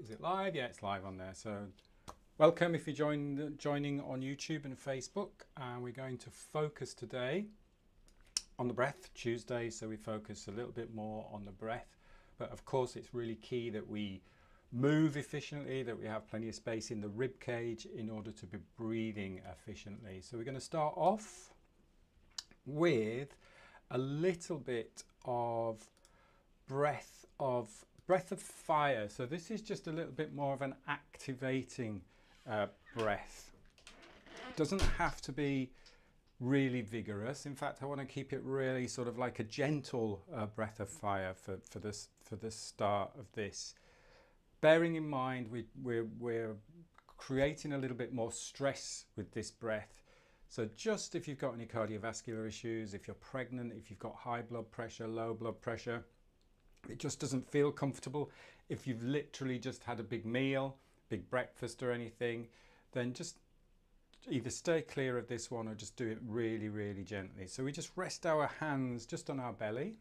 Is it live? Yeah, it's live on there. So welcome if you're joining on YouTube and Facebook. We're going to focus today on the breath. Tuesday, so we focus a little bit more on the breath. But of course, it's really key that we move efficiently, that we have plenty of space in the rib cage in order to be breathing efficiently. So we're going to start off with a little bit of breath of fire. So this is just a little bit more of an activating breath. It doesn't have to be really vigorous. In fact, I want to keep it really sort of like a gentle breath of fire for the start of this. Bearing in mind we're creating a little bit more stress with this breath. So just if you've got any cardiovascular issues, if you're pregnant, if you've got high blood pressure, low blood pressure, it just doesn't feel comfortable. If you've literally just had a big meal, big breakfast or anything, then just either stay clear of this one or just do it really, really gently. So we just rest our hands just on our belly.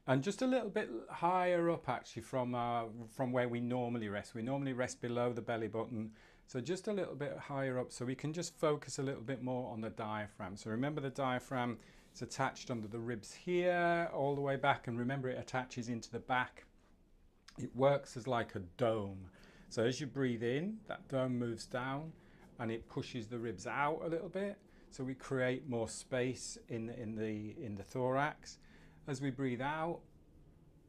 And just a little bit higher up actually from where we normally rest. We normally rest below the belly button. So just a little bit higher up so we can just focus a little bit more on the diaphragm. So remember the diaphragm is attached under the ribs here all the way back, and remember it attaches into the back. It works as like a dome. So as you breathe in, that dome moves down and it pushes the ribs out a little bit. So we create more space in the thorax. As we breathe out,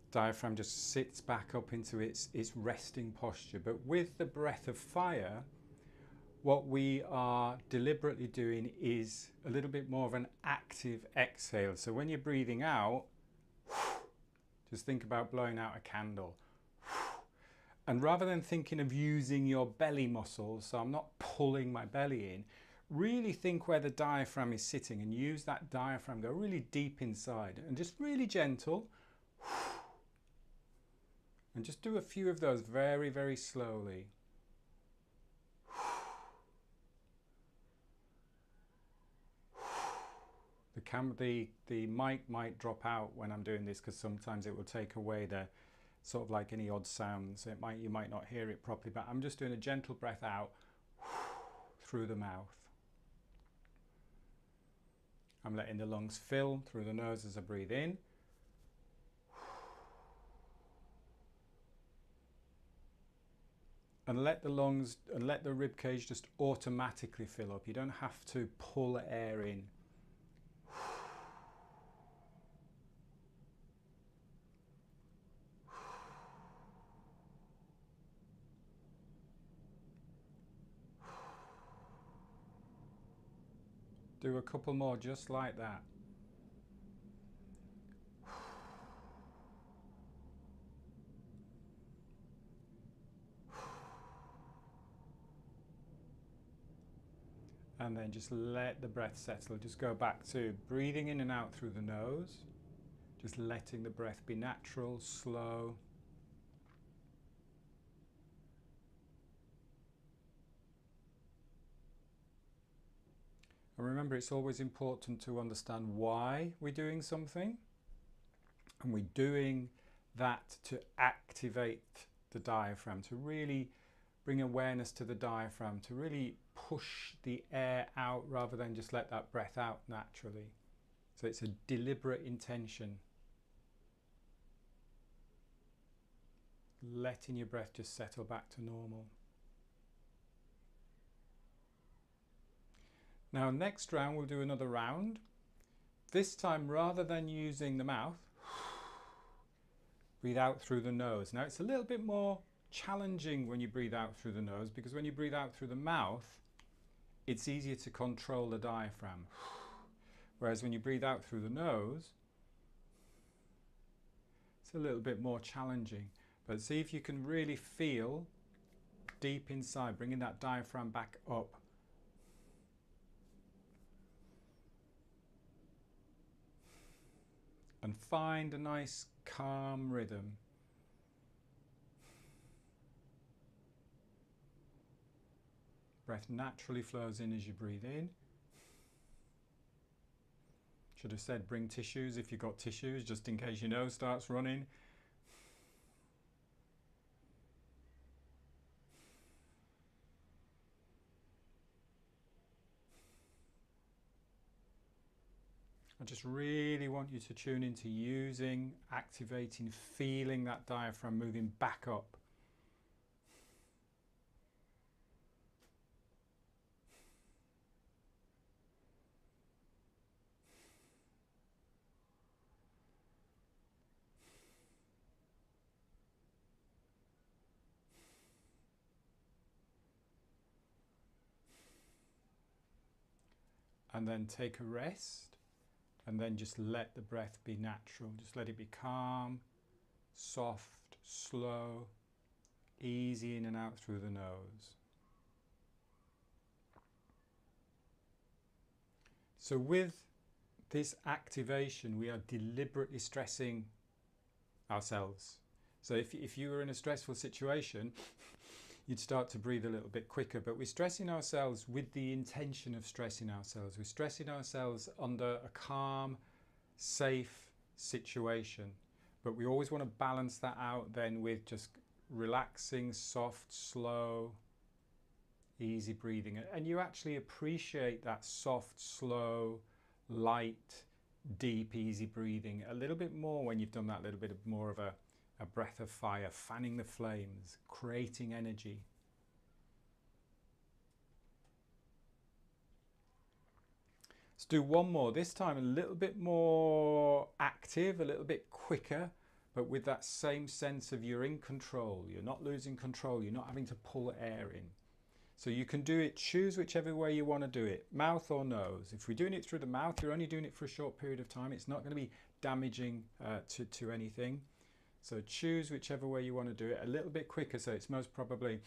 diaphragm just sits back up into its resting posture. But with the breath of fire, what we are deliberately doing is a little bit more of an active exhale. So when you're breathing out, just think about blowing out a candle. And rather than thinking of using your belly muscles, so I'm not pulling my belly in, really think where the diaphragm is sitting and use that diaphragm, go really deep inside and just really gentle. And just do a few of those very, very slowly. The mic might drop out when I'm doing this because sometimes it will take away the sort of like any odd sounds. You might not hear it properly, but I'm just doing a gentle breath out through the mouth. I'm letting the lungs fill through the nose as I breathe in. And let the lungs and let the rib cage just automatically fill up. You don't have to pull air in. Do a couple more just like that. And then just let the breath settle. Just go back to breathing in and out through the nose. Just letting the breath be natural, slow. And remember, it's always important to understand why we're doing something. And we're doing that to activate the diaphragm, to really bring awareness to the diaphragm, to really push the air out rather than just let that breath out naturally. So it's a deliberate intention. Letting your breath just settle back to normal. Now next round we'll do another round. This time rather than using the mouth, breathe out through the nose. Now it's a little bit more challenging when you breathe out through the nose, because when you breathe out through the mouth, it's easier to control the diaphragm. Whereas when you breathe out through the nose, it's a little bit more challenging. But see if you can really feel deep inside, bringing that diaphragm back up. And find a nice calm rhythm. Breath naturally flows in as you breathe in. Should have said bring tissues if you've got tissues, just in case your nose starts running. I just really want you to tune into using, activating, feeling that diaphragm moving back up. And then take a rest, and then just let the breath be natural. Just let it be calm, soft, slow, easy in and out through the nose. So with this activation, we are deliberately stressing ourselves. So if you were in a stressful situation, you'd start to breathe a little bit quicker, but we're stressing ourselves with the intention of stressing ourselves. We're stressing ourselves under a calm, safe situation, but we always want to balance that out then with just relaxing, soft, slow, easy breathing. And you actually appreciate that soft, slow, light, deep, easy breathing a little bit more when you've done that little bit more of a breath of fire, fanning the flames, creating energy. Let's do one more, this time a little bit more active, a little bit quicker, but with that same sense of you're in control, you're not losing control, you're not having to pull air in. So you can do it, choose whichever way you want to do it, mouth or nose. If we're doing it through the mouth, you're only doing it for a short period of time. It's not going to be damaging to anything. So choose whichever way you want to do it, a little bit quicker, so it's most probably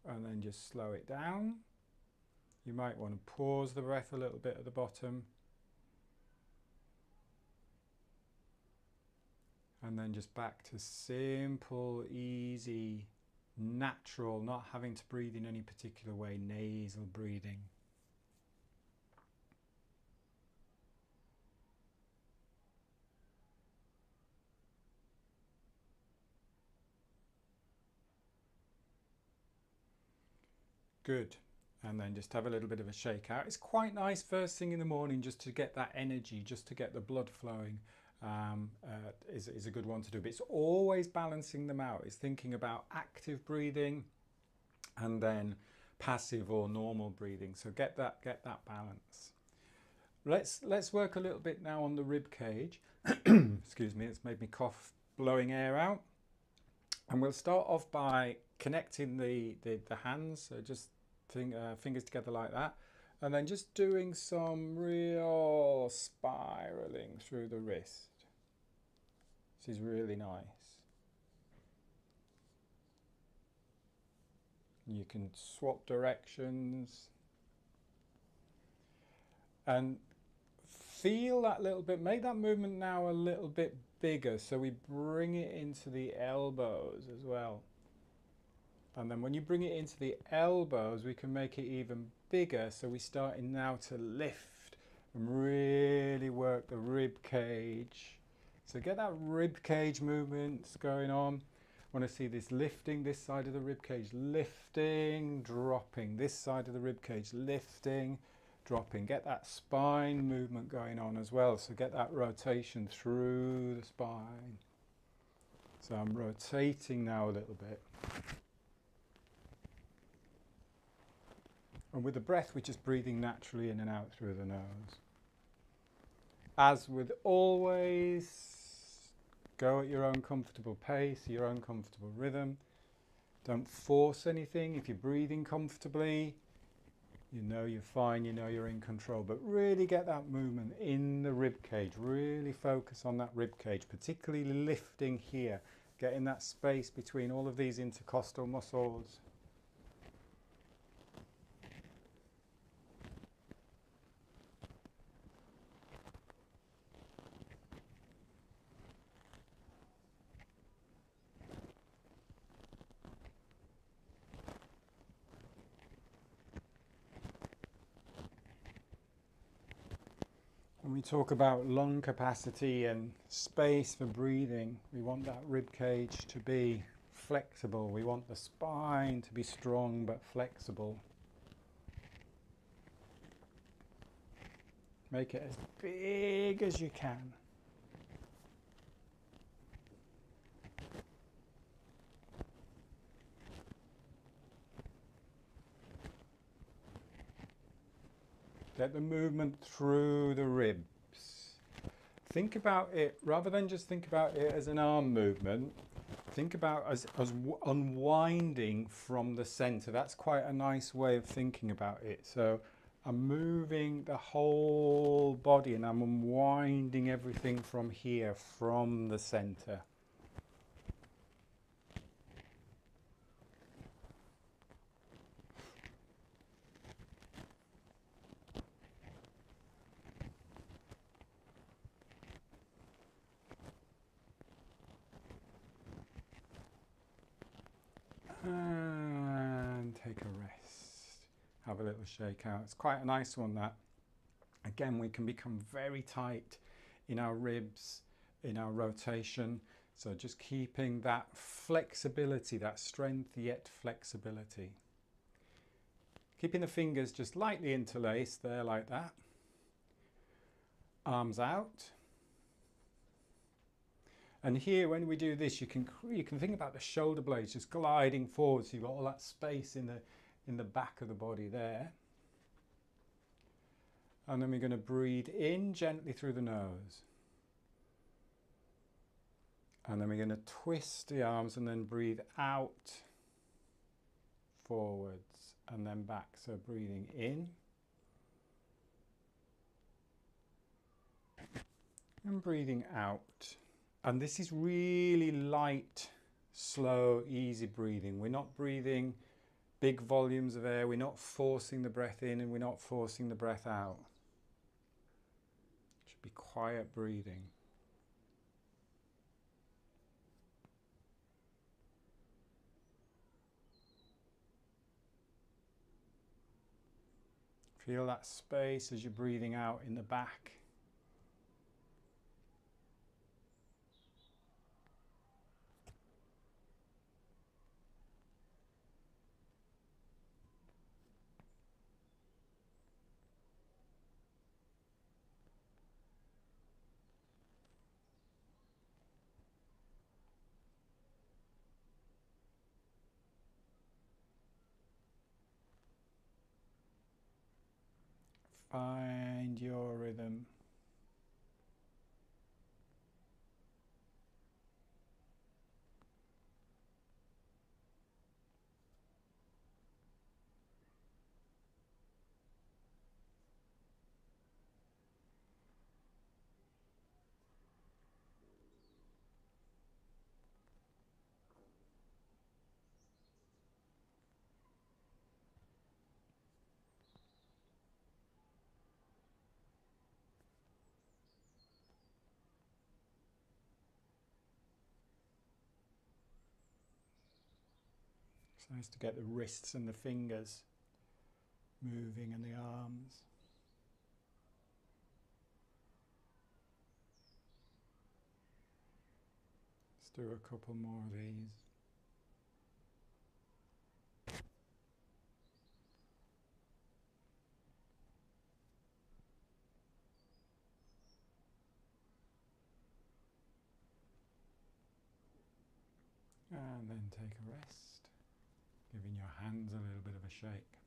and then just slow it down. You might want to pause the breath a little bit at the bottom. And then just back to simple, easy, natural, not having to breathe in any particular way, nasal breathing. Good. And then just have a little bit of a shake out. It's quite nice first thing in the morning just to get that energy, just to get the blood flowing. Is a good one to do, but it's always balancing them out. It's thinking about active breathing and then passive or normal breathing. So get that balance. Let's work a little bit now on the rib cage. Excuse me, it's made me cough, blowing air out. And we'll start off by connecting the hands, so just fingers together like that, and then just doing some real spiraling through the wrist. This is really nice. You can swap directions and feel that little bit, make that movement now a little bit bigger, so we bring it into the elbows as well. And then when you bring it into the elbows, we can make it even bigger, so we're starting now to lift and really work the rib cage. So get that rib cage movements going on. I want to see this lifting, this side of the rib cage lifting, dropping, this side of the rib cage lifting, dropping. Get that spine movement going on as well, so get that rotation through the spine. So I'm rotating now a little bit. And with the breath, we're just breathing naturally in and out through the nose. As with always, go at your own comfortable pace, your own comfortable rhythm. Don't force anything. If you're breathing comfortably, you know you're fine, you know you're in control. But really get that movement in the rib cage. Really focus on that rib cage, particularly lifting here, getting that space between all of these intercostal muscles. When we talk about lung capacity and space for breathing, we want that rib cage to be flexible. We want the spine to be strong but flexible. Make it as big as you can. Get the movement through the ribs. Think about it, rather than just think about it as an arm movement, think about as unwinding from the center. That's quite a nice way of thinking about it. So I'm moving the whole body and I'm unwinding everything from here, from the center. And take a rest. Have a little shake out. It's quite a nice one, that. Again, we can become very tight in our ribs, in our rotation. So just keeping that flexibility, that strength yet flexibility. Keeping the fingers just lightly interlaced there like that. Arms out. And here, when we do this, you can think about the shoulder blades just gliding forward, so you've got all that space in the back of the body there. And then we're going to breathe in gently through the nose. And then we're going to twist the arms and then breathe out, forwards, and then back. So breathing in. And breathing out. And this is really light, slow, easy breathing. We're not breathing big volumes of air. We're not forcing the breath in and we're not forcing the breath out. It should be quiet breathing. Feel that space as you're breathing out in the back. Find your rhythm. It's nice to get the wrists and the fingers moving and the arms. Let's do a couple more of these. And then take a rest, giving your hands a little bit of a shake.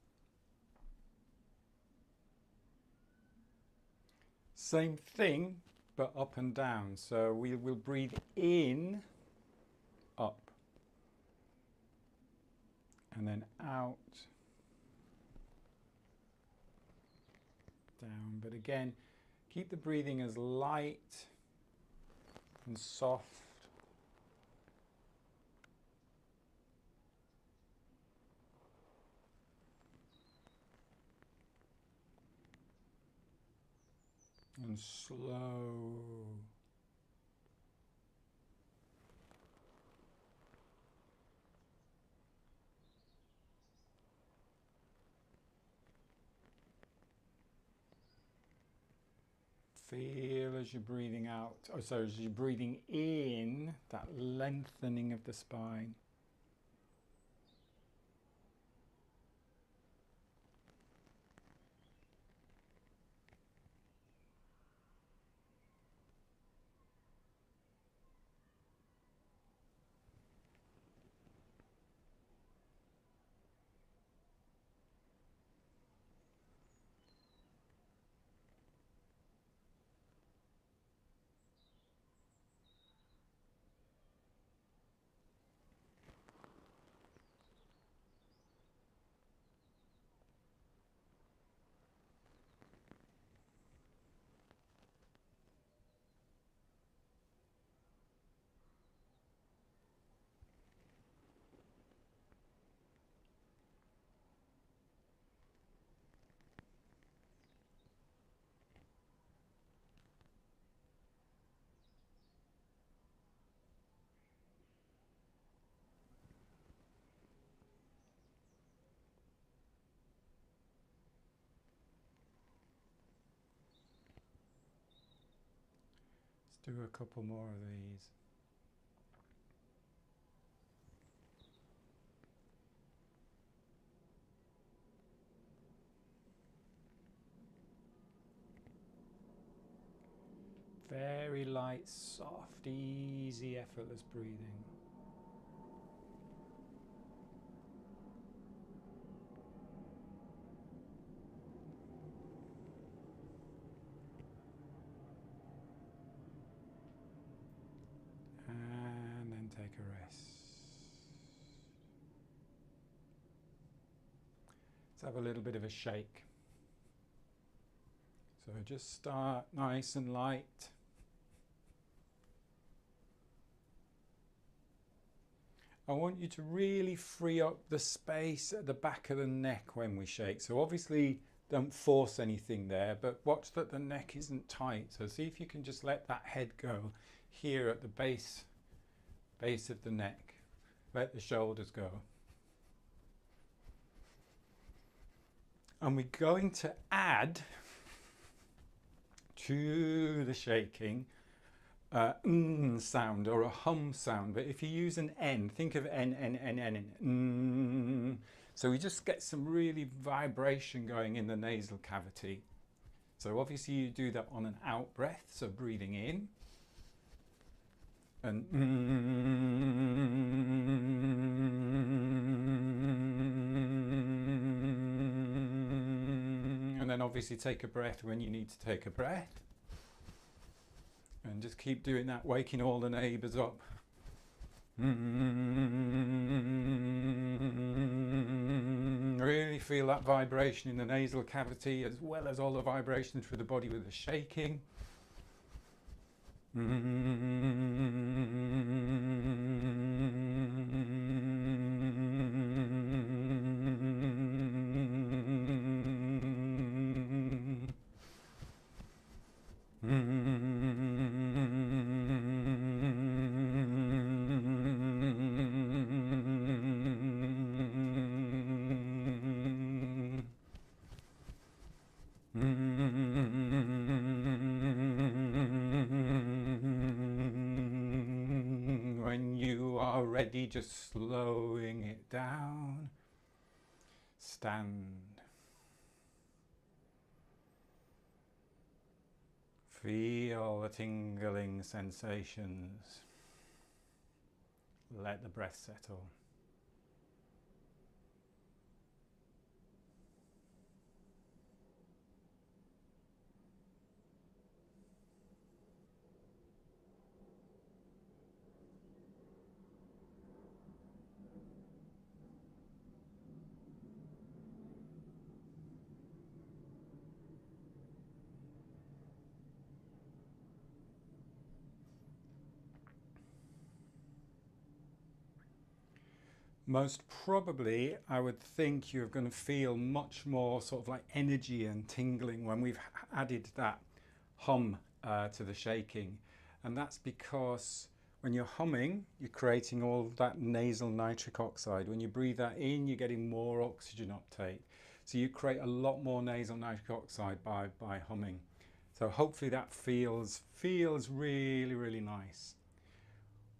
Same thing, but up and down. So we will breathe in, up, and then out, down. But again, keep the breathing as light and soft. And slow. Feel as you're breathing out, as you're breathing in, that lengthening of the spine. Let's do a couple more of these. Very light, soft, easy, effortless breathing. And then take a rest. Let's have a little bit of a shake. So just start nice and light. I want you to really free up the space at the back of the neck when we shake. So obviously don't force anything there, but watch that the neck isn't tight. So see if you can just let that head go here at the base of the neck. Let the shoulders go. And we're going to add to the shaking sound or a hum sound, but if you use an N, think of N. So we just get some really vibration going in the nasal cavity. So obviously you do that on an out breath, so breathing in and then obviously take a breath when you need to take a breath. And just keep doing that, waking all the neighbours up. Really feel that vibration in the nasal cavity as well as all the vibrations through the body with the shaking. When you are ready, just slowing it down. Stand. Feel the tingling sensations. Let the breath settle. Most probably, I would think you're going to feel much more sort of like energy and tingling when we've added that hum to the shaking. And that's because when you're humming, you're creating all that nasal nitric oxide. When you breathe that in, you're getting more oxygen uptake. So you create a lot more nasal nitric oxide by humming. So hopefully that feels really, really nice.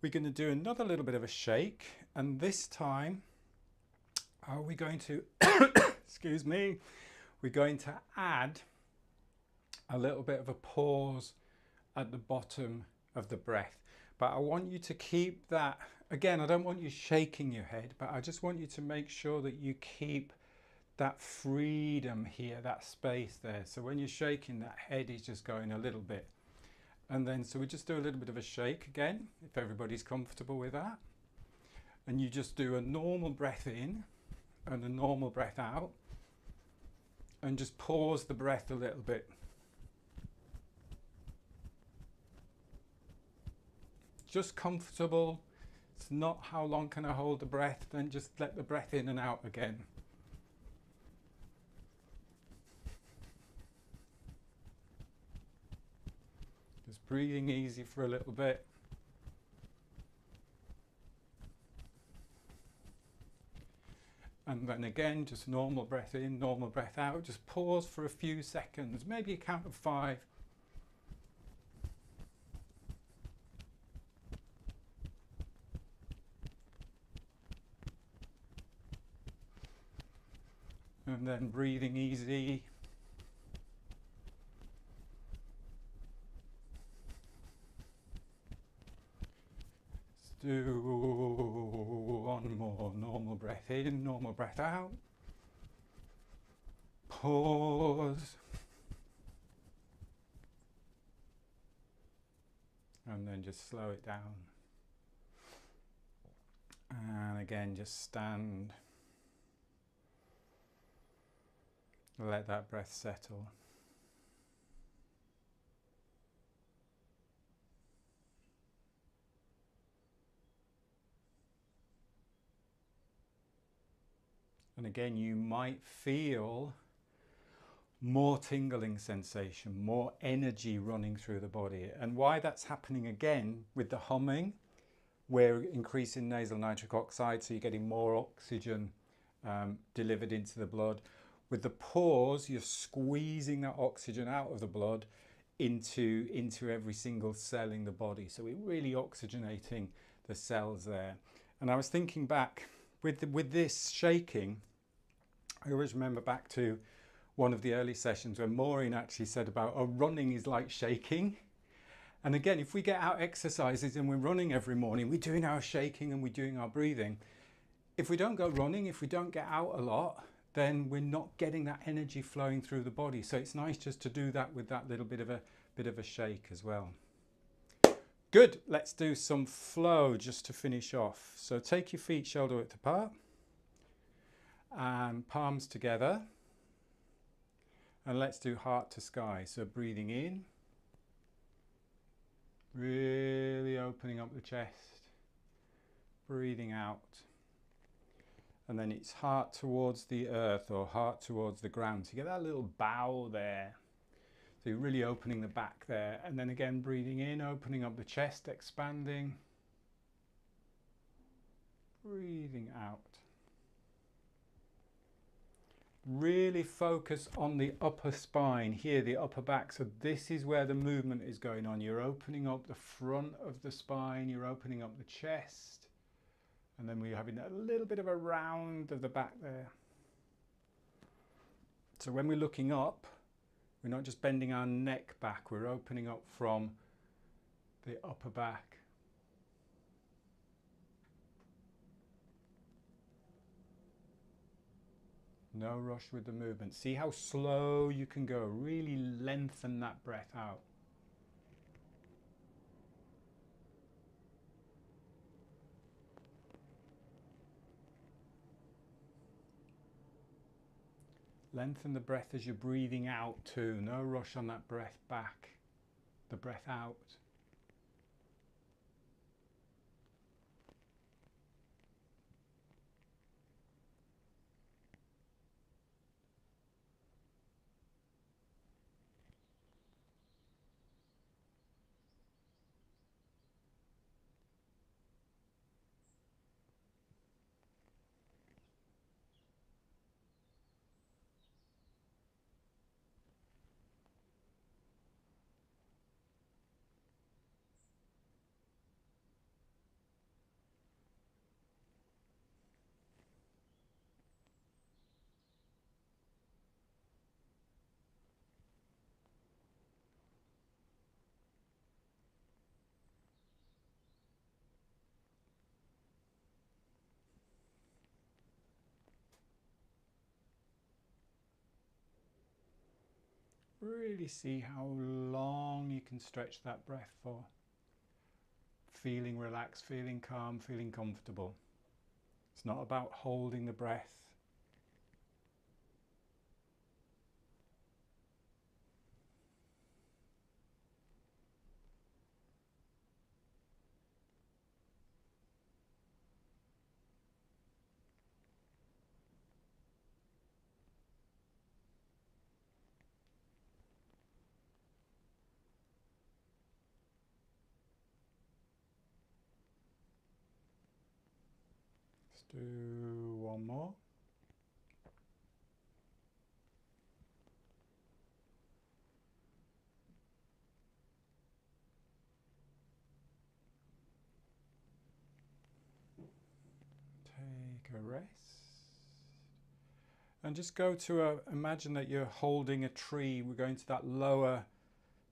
We're going to do another little bit of a shake, and this time we're going to, excuse me, we're going to add a little bit of a pause at the bottom of the breath. But I want you to keep that, again, I don't want you shaking your head, but I just want you to make sure that you keep that freedom here, that space there. So when you're shaking, that head is just going a little bit. And then, so we just do a little bit of a shake again, if everybody's comfortable with that. And you just do a normal breath in and a normal breath out. And just pause the breath a little bit. Just comfortable. It's not how long can I hold the breath, then just let the breath in and out again. Just breathing easy for a little bit. And then again, just normal breath in, normal breath out. Just pause for a few seconds, maybe a count of 5. And then breathing easy. Let's do one more. Normal breath in, normal breath out. Pause. And then just slow it down. And again, just stand. Let that breath settle. And again, you might feel more tingling sensation, more energy running through the body. And why that's happening again with the humming, we're increasing nasal nitric oxide, so you're getting more oxygen delivered into the blood. With the pause, you're squeezing that oxygen out of the blood into every single cell in the body. So we're really oxygenating the cells there. And I was thinking back, with this shaking, I always remember back to one of the early sessions where Maureen actually said about, oh, running is like shaking. And again, if we get out exercises and we're running every morning, we're doing our shaking and we're doing our breathing. If we don't go running, if we don't get out a lot, then we're not getting that energy flowing through the body. So it's nice just to do that with that little bit of a shake as well. Good, let's do some flow just to finish off. So take your feet shoulder width apart and palms together. And let's do heart to sky. So breathing in, really opening up the chest, breathing out. And then it's heart towards the earth or heart towards the ground. So you get that little bow there. So you're really opening the back there. And then again, breathing in, opening up the chest, expanding. Breathing out. Really focus on the upper spine here, the upper back. So this is where the movement is going on. You're opening up the front of the spine, you're opening up the chest, and then we're having a little bit of a round of the back there. So when we're looking up, we're not just bending our neck back, we're opening up from the upper back. No rush with the movement. See how slow you can go. Really lengthen that breath out. Lengthen the breath as you're breathing out too. No rush on that breath back, the breath out. really see how long you can stretch that breath for. Feeling relaxed, feeling calm, feeling comfortable. It's not about holding the breath. Let's do one more. Take a rest. And just go to imagine that you're holding a tree. We're going to that lower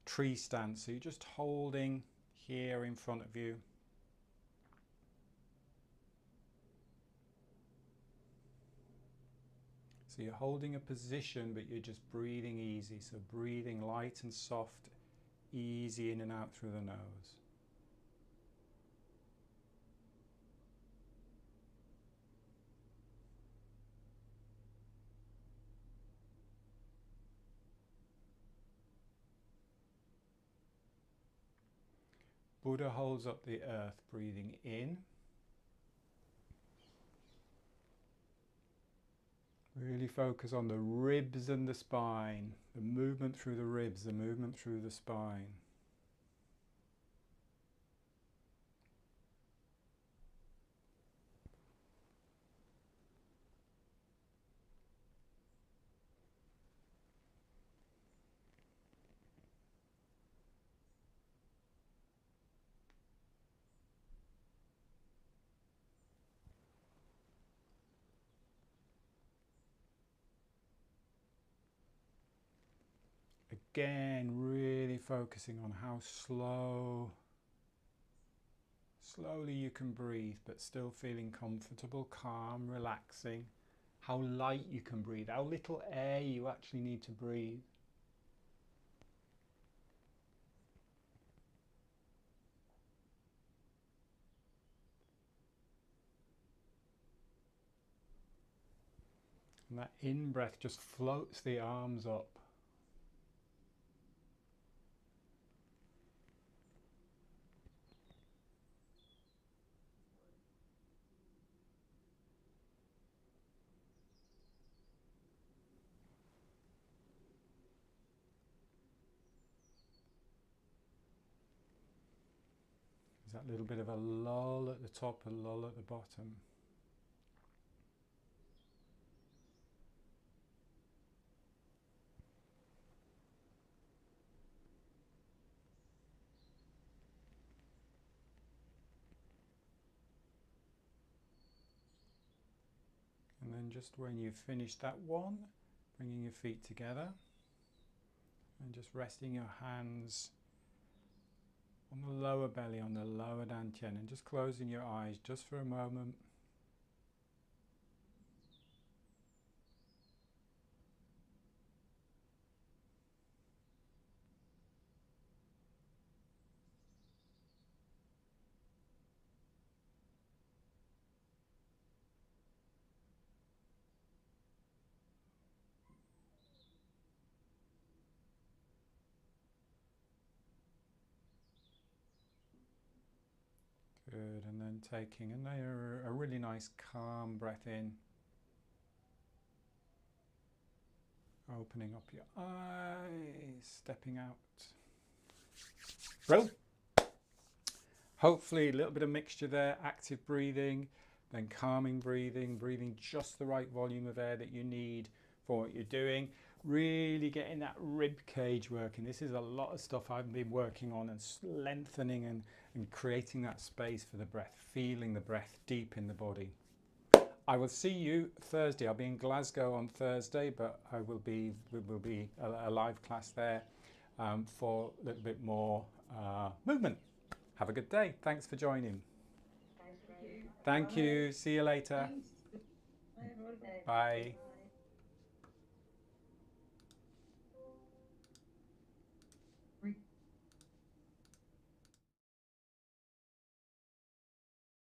tree stance. So you're just holding here in front of you. So you're holding a position, but you're just breathing easy. So breathing light and soft, easy in and out through the nose. Buddha holds up the earth, breathing in. Really focus on the ribs and the spine, the movement through the ribs, the movement through the spine. Again, really focusing on how slowly you can breathe, but still feeling comfortable, calm, relaxing. How light you can breathe, how little air you actually need to breathe. And that in-breath just floats the arms up. There's that little bit of a lull at the top, a lull at the bottom. And then just when you've finished that one, bringing your feet together and just resting your hands on the lower belly, on the lower dantian, and just closing your eyes just for a moment. Good, and then taking a really nice calm breath in. Opening up your eyes, stepping out. Well, hopefully a little bit of mixture there, active breathing, then calming breathing, breathing just the right volume of air that you need for what you're doing. Really getting that rib cage working. This is a lot of stuff I've been working on and lengthening and creating that space for the breath, feeling the breath deep in the body. I will see you Thursday. I'll be in Glasgow on Thursday, but we will be a live class there for a little bit more movement. Have a good day. Thanks for joining. Thank you. See you later. Bye.